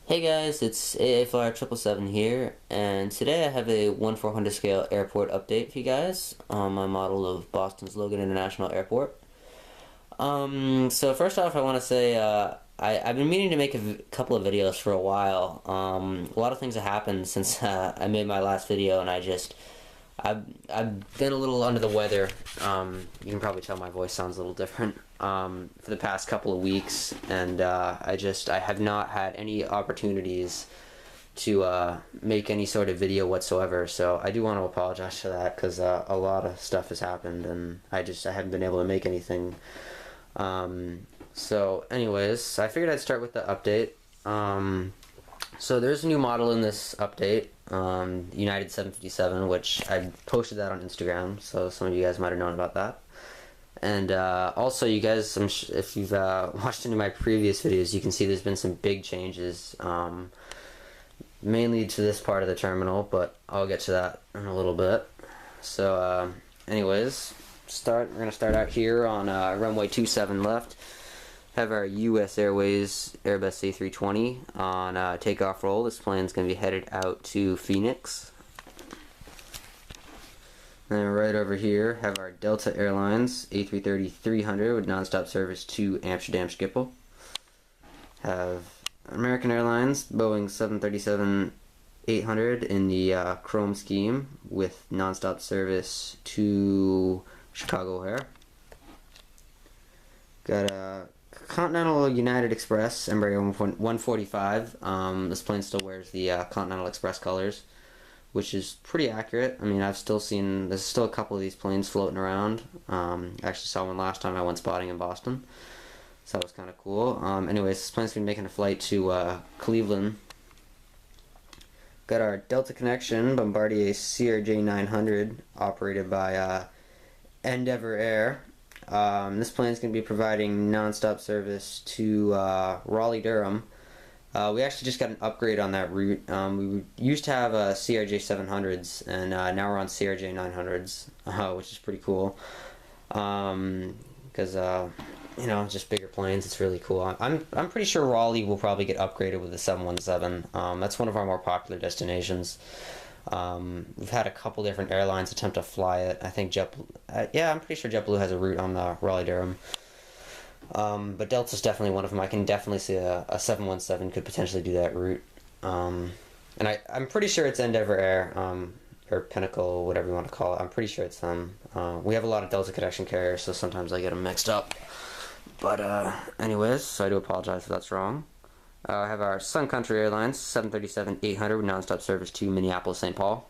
Hey guys, it's AA Flyer 777 here, and today I have a 1/400 scale airport update for you guys on my model of Boston's Logan International Airport. So first off, I want to say I've been meaning to make a couple of videos for a while. A lot of things have happened since I made my last video, and I've been a little under the weather. You can probably tell my voice sounds a little different for the past couple of weeks, and I have not had any opportunities to make any sort of video whatsoever. So I do want to apologize for that because a lot of stuff has happened, and I haven't been able to make anything. So anyways, I figured I'd start with the update. So there's a new model in this update, United 757, which I posted that on Instagram, so some of you guys might have known about that. And also, you guys, if you've watched any of my previous videos, you can see there's been some big changes, mainly to this part of the terminal, but I'll get to that in a little bit. So anyways, we're going to start out here on runway 27 left. Have our U.S. Airways Airbus A320 on takeoff roll. This plane's going to be headed out to Phoenix. And right over here, have our Delta Airlines A330-300 with nonstop service to Amsterdam Schiphol. Have American Airlines Boeing 737-800 in the Chrome scheme with nonstop service to Chicago O'Hare. Got a Continental United Express Embraer 145. This plane still wears the Continental Express colors, which is pretty accurate. I mean, there's still a couple of these planes floating around. I actually saw one last time I went spotting in Boston, so that was kind of cool. Anyways, this plane's going to be making a flight to Cleveland. Got our Delta Connection Bombardier CRJ 900 operated by Endeavour Air. This plane is going to be providing non-stop service to Raleigh-Durham. We actually just got an upgrade on that route. We used to have CRJ 700s, and now we're on CRJ 900s, which is pretty cool. Because just bigger planes. It's really cool. I'm pretty sure Raleigh will probably get upgraded with the 717. That's one of our more popular destinations. We've had a couple different airlines attempt to fly it. I think I'm pretty sure JetBlue has a route on the Raleigh-Durham. But Delta's definitely one of them. I can definitely see a 717 could potentially do that route. And I'm pretty sure it's Endeavour Air, or Pinnacle, whatever you want to call it. I'm pretty sure it's them. We have a lot of Delta connection carriers, so sometimes I get them mixed up. But anyways, so I do apologize if that's wrong. I have our Sun Country Airlines 737-800 with nonstop service to Minneapolis, St. Paul.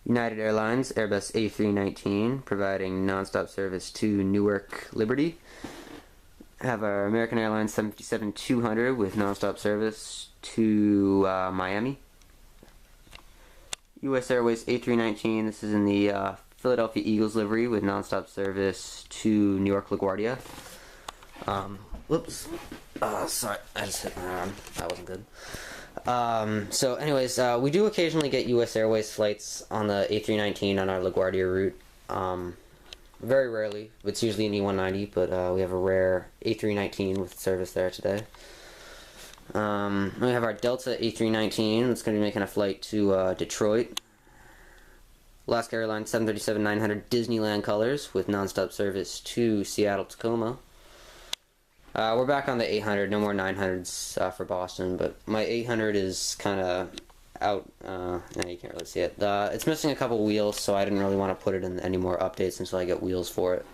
United Airlines Airbus A319 providing nonstop service to Newark, Liberty. Have our American Airlines 757-200 with nonstop service to Miami. U.S. Airways A319, this is in the Philadelphia Eagles livery with nonstop service to New York LaGuardia. Whoops. Sorry, I just hit my arm. That wasn't good. So anyways, we do occasionally get U.S. Airways flights on the A319 on our LaGuardia route. Very rarely. It's usually an E190, but we have a rare A319 with service there today. We have our Delta A319 that's going to be making a flight to Detroit. Alaska Airlines 737-900 Disneyland colors with nonstop service to Seattle, Tacoma. We're back on the 800, no more 900s for Boston, but my 800 is kind of out. You can't really see it. It's missing a couple wheels, so I didn't really want to put it in any more updates until I get wheels for it.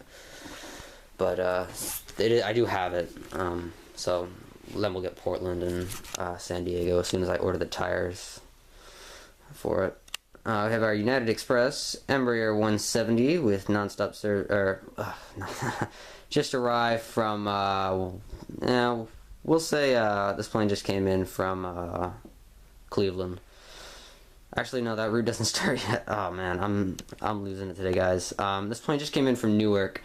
But I do have it, so then we'll get Portland and San Diego as soon as I order the tires for it. We have our United Express Embraer 170 with nonstop service, just arrived from, we'll say this plane just came in from Cleveland. Actually, no, that route doesn't start yet. Oh man, I'm losing it today, guys. This plane just came in from Newark.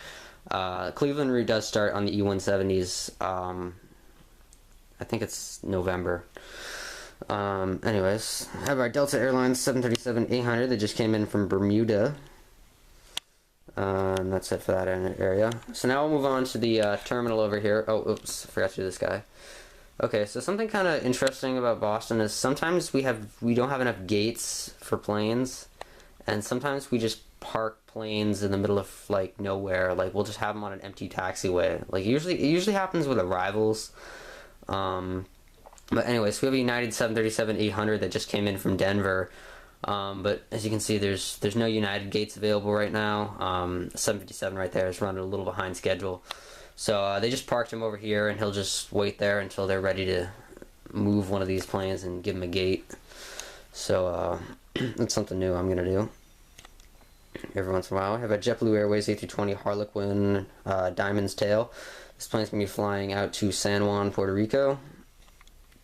Cleveland route does start on the E170s. I think it's November. Anyways, have our Delta Airlines 737-800 that just came in from Bermuda. And that's it for that area. So now we'll move on to the terminal over here. Oh, oops, I forgot to do this guy. Okay, so something kind of interesting about Boston is sometimes we don't have enough gates for planes, and sometimes we just park planes in the middle of like nowhere. Like we'll just have them on an empty taxiway. Like it usually happens with arrivals. But anyways, we have a United 737-800 that just came in from Denver. But as you can see, there's no United gates available right now. 757 right there is running a little behind schedule. So they just parked him over here, and he'll just wait there until they're ready to move one of these planes and give him a gate. So that's something new I'm going to do every once in a while. I have a JetBlue Airways A320 Harlequin Diamond's Tail. This plane's going to be flying out to San Juan, Puerto Rico.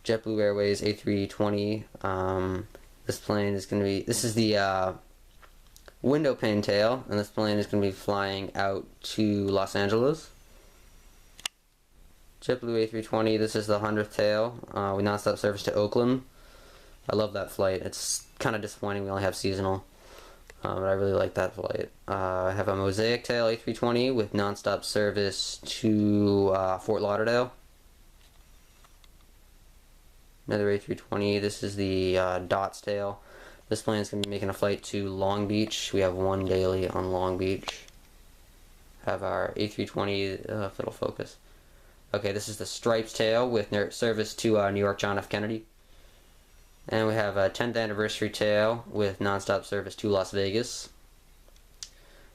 JetBlue Airways A320. This plane is going to be... This is the window pane tail, and this plane is going to be flying out to Los Angeles. JetBlue A320, this is the 100th tail with nonstop service to Oakland. I love that flight. It's kind of disappointing we only have seasonal, but I really like that flight. I have a Mosaic tail A320 with nonstop service to Fort Lauderdale. Another A320, this is the Dots tail. This plane is going to be making a flight to Long Beach. We have one daily on Long Beach. Have our A320, if it'll focus. Okay, this is the Stripes tail with service to New York John F. Kennedy. And we have a 10th anniversary tail with nonstop service to Las Vegas.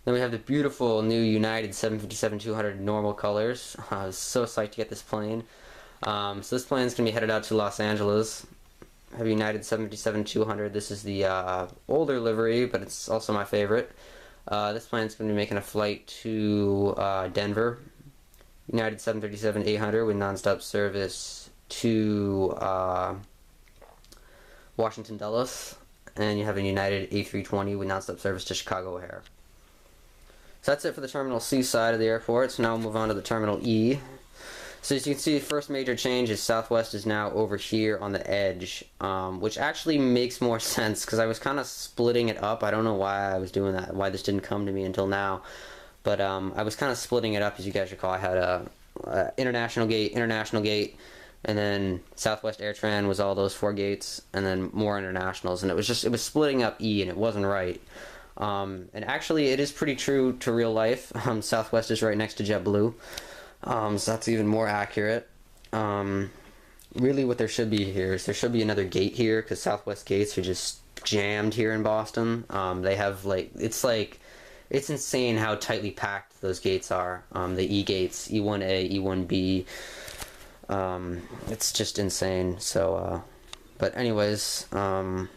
Then we have the beautiful new United 757-200 normal colors. I was so psyched to get this plane. So this plane is going to be headed out to Los Angeles. I have United 757-200. This is the older livery, but it's also my favorite. This plane is going to be making a flight to Denver. United 737-800 with nonstop service to Washington Dulles, and you have a United A320 with nonstop service to Chicago O'Hare. So that's it for the Terminal C side of the airport. So now we'll move on to the Terminal E. So as you can see, the first major change is Southwest is now over here on the edge, which actually makes more sense because I was kind of splitting it up. I don't know why I was doing that, why this didn't come to me until now. But I was kind of splitting it up, as you guys recall. I had a international gate, and then Southwest AirTran was all those 4 gates, and then more internationals. And it was splitting up E, and it wasn't right. And actually, it is pretty true to real life. Southwest is right next to JetBlue, so that's even more accurate. Really, what there should be here is there should be another gate here, because Southwest gates are just jammed here in Boston. They have it's insane how tightly packed those gates are. The E gates, E1A, E1B. It's just insane. So, but anyways, right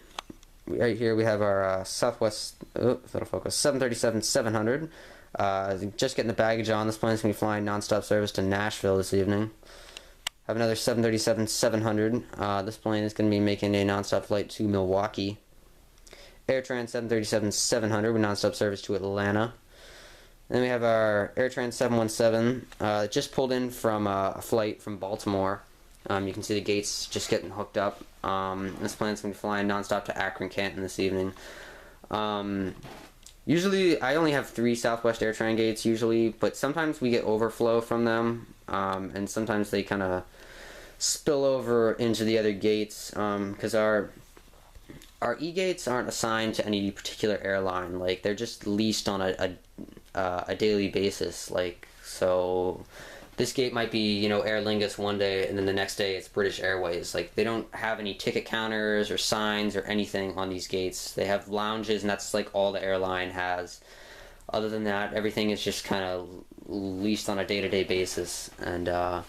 here we have our Southwest. Oh, that'll focus. 737-700. Just getting the baggage on. This plane's gonna be flying nonstop service to Nashville this evening. Have another 737-700. This plane is gonna be making a nonstop flight to Milwaukee. AirTran 737-700 with nonstop service to Atlanta. Then we have our AirTran 717. Just pulled in from a flight from Baltimore. You can see the gates just getting hooked up. This plane's going to be flying nonstop to Akron, Canton this evening. Usually, I only have 3 Southwest AirTran gates usually, but sometimes we get overflow from them, and sometimes they kind of spill over into the other gates, because our E-gates aren't assigned to any particular airline. Like, they're just leased on a daily basis. Like, so this gate might be, Aer Lingus one day, and then the next day it's British Airways. Like, they don't have any ticket counters or signs or anything on these gates. They have lounges, and that's like all the airline has. Other than that, everything is just kind of leased on a day-to-day basis. And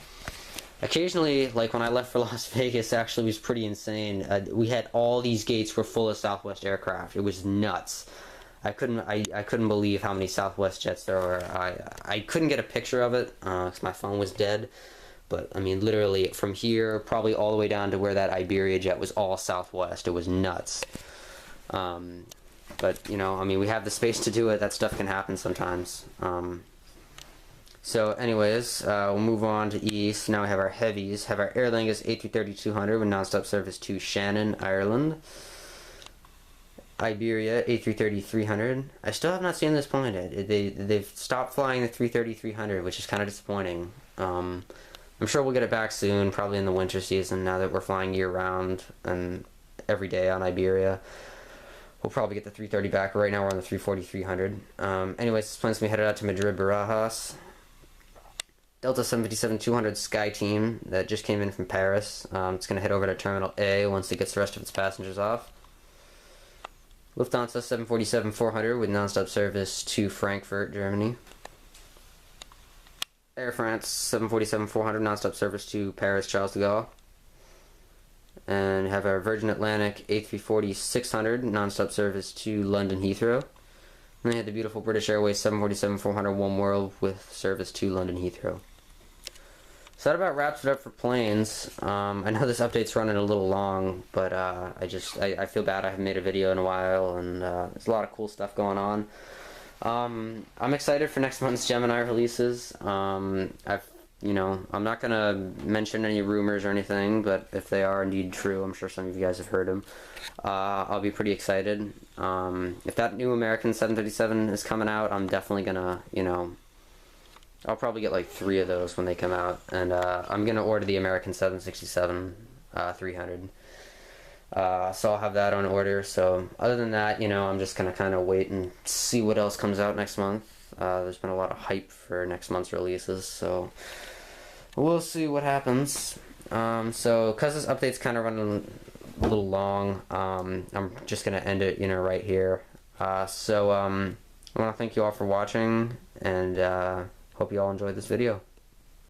occasionally, like when I left for Las Vegas, actually was pretty insane. We had all these gates were full of Southwest aircraft. It was nuts. I couldn't believe how many Southwest jets there were. I couldn't get a picture of it because my phone was dead. But I mean, literally from here, probably all the way down to where that Iberia jet was all Southwest. It was nuts. But I mean, we have the space to do it. That stuff can happen sometimes. So anyways, we'll move on to East. Now we have our heavies. Have our Aer Lingus A330-200 with nonstop service to Shannon, Ireland. Iberia A330-300. I still have not seen this plane yet. They've stopped flying the 330-300, which is kind of disappointing. I'm sure we'll get it back soon, probably in the winter season, now that we're flying year-round and every day on Iberia. We'll probably get the 330 back. Right now we're on the 340-300. Anyways, this plane's going to be headed out to Madrid, Barajas. Delta 757-200 Sky Team that just came in from Paris. It's going to head over to Terminal A once it gets the rest of its passengers off. Lufthansa 747-400 with non-stop service to Frankfurt, Germany. Air France 747-400 non-stop service to Paris, Charles de Gaulle. And have our Virgin Atlantic A340-600 non-stop service to London Heathrow. And they had the beautiful British Airways 747-400 One World with service to London Heathrow. So that about wraps it up for planes. I know this update's running a little long, but I feel bad I haven't made a video in a while, and there's a lot of cool stuff going on. I'm excited for next month's Gemini releases. I'm not gonna mention any rumors or anything, but if they are indeed true, I'm sure some of you guys have heard them. I'll be pretty excited. If that new American 737 is coming out, I'm definitely gonna, I'll probably get like 3 of those when they come out, and I'm gonna order the American 767 300. So I'll have that on order. So other than that, I'm just gonna kind of wait and see what else comes out next month. There's been a lot of hype for next month's releases, so we'll see what happens. So because this update's kind of running a little long, I'm just gonna end it, right here. I want to thank you all for watching, and hope you all enjoyed this video.